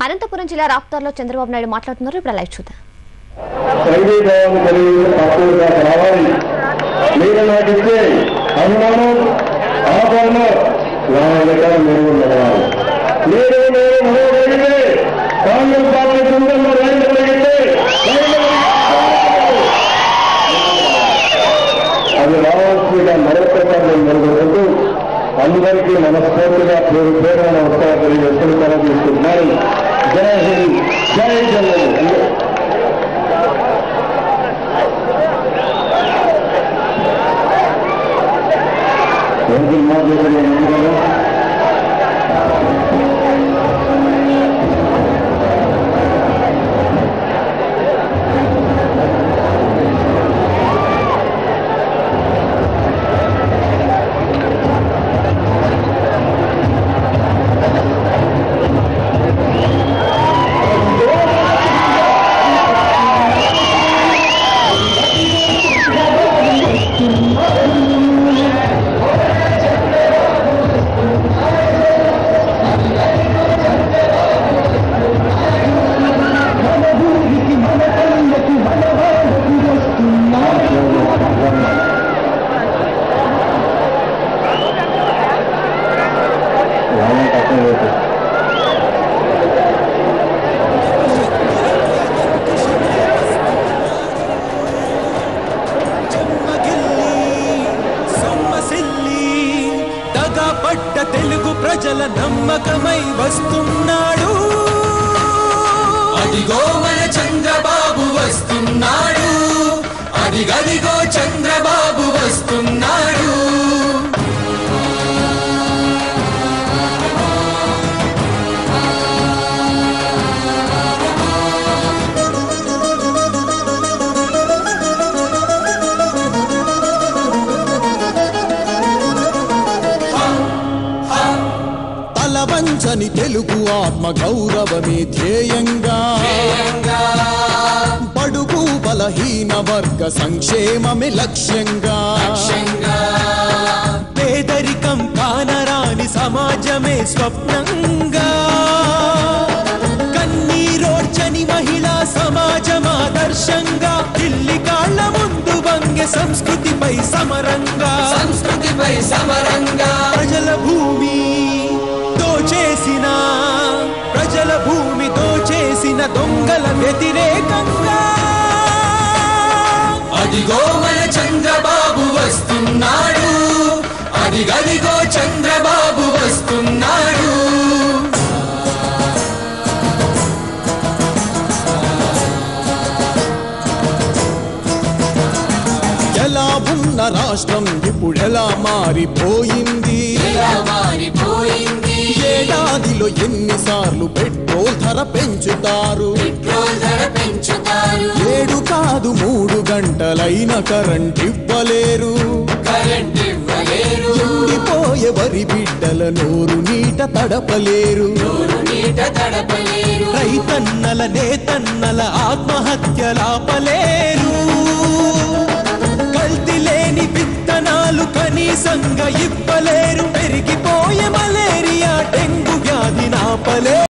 అనంతపురం జిల్లా రాప్తార్లో చంద్రబాబు నాయుడు మాట్లాడుతున్నారు. ఇప్పుడు లైవ్ చూద్దాం. అది రావాల్సిందిగా మరొకసారి నిలబడుతూ అందరికీ మనస్ఫూర్తిగా పేరు పేరు నమస్కారం తెలియజేస్తూ తీసుకుంటున్నారు. జై హింద్, జై జగన్. తెలుగు ప్రజల నమ్మకమై వస్తున్నాడు. అదిగో మన చంద్రబాబు వస్తున్నాడు, అదిగదిగో చంద్రబాబు వస్తున్నాడు. వంచని తెలుగు ఆత్మ గౌరవమే ధ్యేయంగా, బడుగు బలహీన వర్గ సంక్షేమమే లక్ష్యంగా, పేదరికం కానరాని సమాజమే స్వప్నంగా, కన్నీరోడ్చని మహిళా సమాజం ఆదర్శంగా, ఢిల్లీ కాళ్ల ముందు వంగే సంస్కృతిపై సమరంగా, ప్రజల భూమి దోచేసిన దొంగల వ్యతిరేకంగా, అదిగో మన చంద్రబాబు వస్తున్నాడు, అదిగదిగో చంద్రబాబు వస్తున్నాడు. ఎలా ఉన్న రాష్ట్రం ఇప్పుడెలా మారిపోయింది, ఏడాదిలో ఎన్నిసార్లు పెట్రోల్ ధర పెంచుతారు, 7 కాదు 3 గంటలైన కరెంట్ ఇవ్వలేరు, ఎండిపోయే వరి బిడ్డల నోరు నీట తడపలేరు, రైతన్నల నేతన్నల ఆత్మహత్యలాపలేరు, కల్తీ లేని విత్తనాలు కనీసంగా ఇవ్వలేరు, పెరిగిపోయే మలేరియా డెంగు వ్యాధి నాపలేరు.